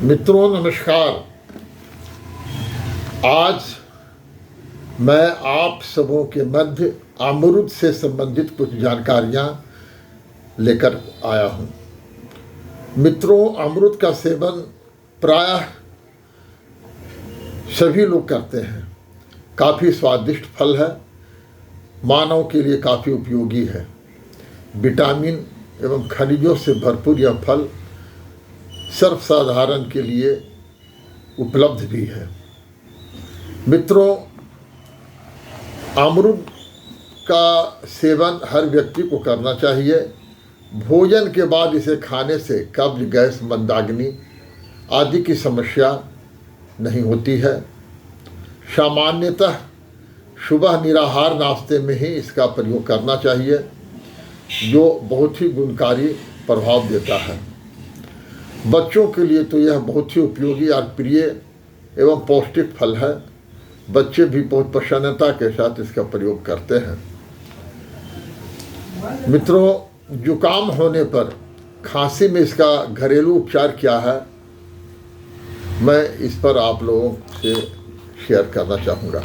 मित्रों नमस्कार। आज मैं आप सबों के मध्य अमरूद से संबंधित कुछ जानकारियां लेकर आया हूं। मित्रों, अमरूद का सेवन प्रायः सभी लोग करते हैं। काफ़ी स्वादिष्ट फल है, मानव के लिए काफ़ी उपयोगी है। विटामिन एवं खनिजों से भरपूर यह फल सर्वसाधारण के लिए उपलब्ध भी है। मित्रों, अमरूद का सेवन हर व्यक्ति को करना चाहिए। भोजन के बाद इसे खाने से कब्ज, गैस, मंदाग्नि आदि की समस्या नहीं होती है। सामान्यतः सुबह निराहार नाश्ते में ही इसका प्रयोग करना चाहिए, जो बहुत ही गुणकारी प्रभाव देता है। बच्चों के लिए तो यह बहुत ही उपयोगी और प्रिय एवं पौष्टिक फल है। बच्चे भी बहुत प्रसन्नता के साथ इसका प्रयोग करते हैं। मित्रों, जुकाम होने पर, खांसी में इसका घरेलू उपचार क्या है, मैं इस पर आप लोगों से शेयर करना चाहूँगा।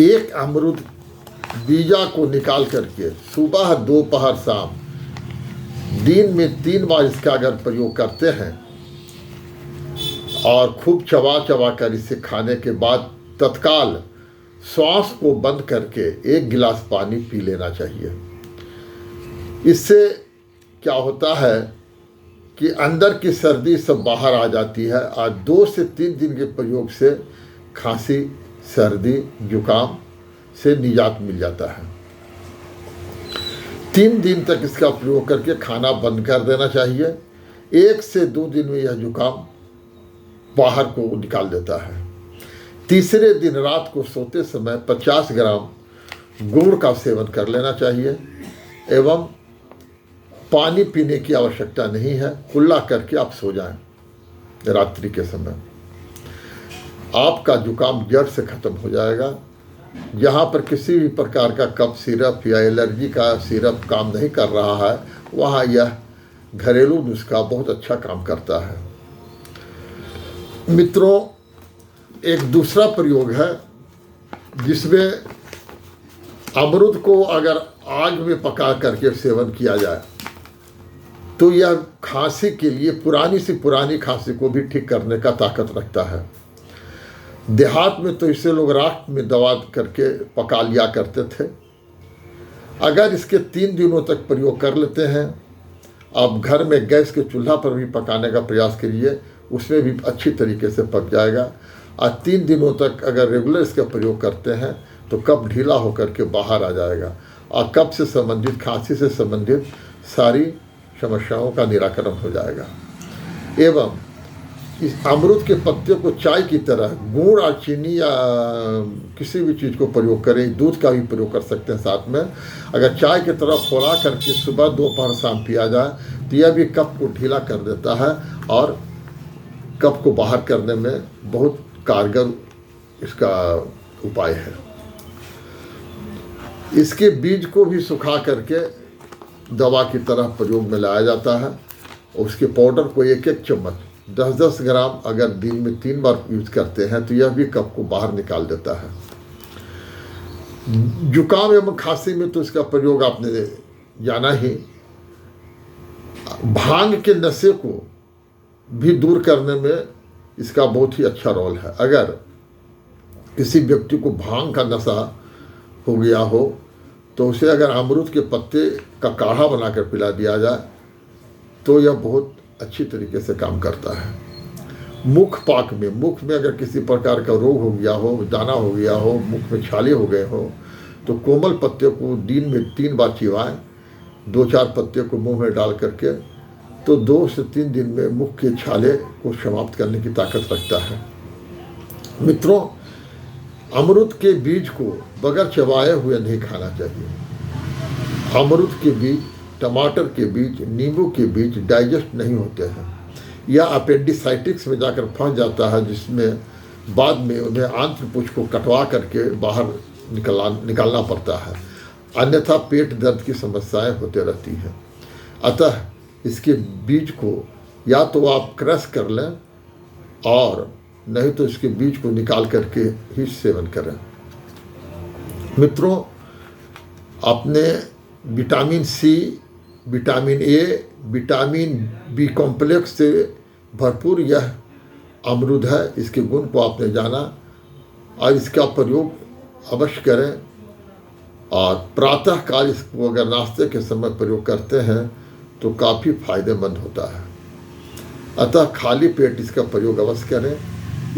एक अमरूद बीजा को निकाल करके सुबह, दोपहर, शाम दिन में 3 बार इसका अगर प्रयोग करते हैं और खूब चबा चबा कर इसे खाने के बाद तत्काल श्वास को बंद करके 1 गिलास पानी पी लेना चाहिए। इससे क्या होता है कि अंदर की सर्दी सब बाहर आ जाती है और 2 से 3 दिन के प्रयोग से खांसी, सर्दी, जुकाम से निजात मिल जाता है। 3 दिन तक इसका प्रयोग करके खाना बंद कर देना चाहिए। 1 से 2 दिन में यह जुकाम बाहर को निकाल देता है। तीसरे दिन रात को सोते समय 50 ग्राम गुड़ का सेवन कर लेना चाहिए एवं पानी पीने की आवश्यकता नहीं है। कुल्ला करके आप सो जाएं। रात्रि के समय आपका जुकाम जड़ से खत्म हो जाएगा। जहाँ पर किसी भी प्रकार का कफ सिरप या एलर्जी का सिरप काम नहीं कर रहा है, वहाँ यह घरेलू नुस्खा बहुत अच्छा काम करता है। मित्रों, एक दूसरा प्रयोग है जिसमें अमरूद को अगर आग में पका करके सेवन किया जाए तो यह खांसी के लिए, पुरानी से पुरानी खांसी को भी ठीक करने का ताकत रखता है। देहात में तो इसे लोग राख में दबा करके पका लिया करते थे। अगर इसके 3 दिनों तक प्रयोग कर लेते हैं, आप घर में गैस के चूल्हा पर भी पकाने का प्रयास करिए, उसमें भी अच्छी तरीके से पक जाएगा। और 3 दिनों तक अगर रेगुलर इसका प्रयोग करते हैं तो कफ ढीला होकर के बाहर आ जाएगा और कफ से संबंधित, खांसी से संबंधित सारी समस्याओं का निराकरण हो जाएगा। एवं इस अमरूद के पत्ते को चाय की तरह गुड़ और चीनी या किसी भी चीज़ को प्रयोग करें, दूध का भी प्रयोग कर सकते हैं साथ में। अगर चाय की तरह फौला करके सुबह, दोपहर, शाम पिया जाए तो यह भी कफ को ढीला कर देता है और कफ को बाहर करने में बहुत कारगर इसका उपाय है। इसके बीज को भी सुखा करके दवा की तरह प्रयोग में लाया जाता है। उसके पाउडर को 1-1 चम्मच 10-10 ग्राम अगर दिन में 3 बार यूज करते हैं तो यह भी कफ को बाहर निकाल देता है। जुकाम एवं खांसी में तो इसका प्रयोग आपने जाना ही। भांग के नशे को भी दूर करने में इसका बहुत ही अच्छा रोल है। अगर किसी व्यक्ति को भांग का नशा हो गया हो तो उसे अगर अमरूद के पत्ते का काढ़ा बनाकर पिला दिया जाए तो यह बहुत अच्छी तरीके से काम करता है। मुख पाक में, मुख में अगर किसी प्रकार का रोग हो गया हो, दाना हो गया हो, मुख में छाले हो गए हो, तो कोमल पत्ते को दिन में 3 बार चिबाएं। 2-4 पत्ते को मुंह में डाल करके तो 2 से 3 दिन में मुख के छाले को समाप्त करने की ताकत रखता है। मित्रों, अमरूद के बीज को बगैर चबाए हुए नहीं खाना चाहिए। अमरूद के बीज, टमाटर के बीज, नींबू के बीज डाइजेस्ट नहीं होते हैं या अपेंडिसाइटिस में जाकर फंस जाता है, जिसमें बाद में उन्हें आंत्रपुच्छ को कटवा करके बाहर निकालना पड़ता है। अन्यथा पेट दर्द की समस्याएं होते रहती हैं। अतः इसके बीज को या तो आप क्रश कर लें और नहीं तो इसके बीज को निकाल करके ही सेवन करें। मित्रों, अपने vitamin C, vitamin A, vitamin B complex से भरपूर यह अमरूद है। इसके गुण को आपने जाना और इसका प्रयोग अवश्य करें। और प्रातः काल इसको अगर नाश्ते के समय प्रयोग करते हैं तो काफ़ी फायदेमंद होता है। अतः खाली पेट इसका प्रयोग अवश्य करें।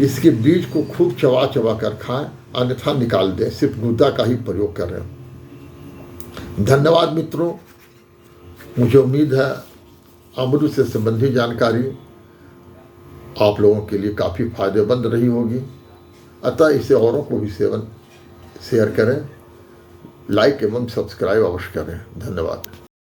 इसके बीज को खूब चबा चबा कर खाएं, अन्यथा निकाल दें, सिर्फ गुद्दा का ही प्रयोग करें। धन्यवाद मित्रों। मुझे उम्मीद है अमरूद से संबंधी जानकारी आप लोगों के लिए काफ़ी फायदेमंद रही होगी। अतः इसे औरों को भी शेयर करें, लाइक एवं सब्सक्राइब अवश्य करें। धन्यवाद।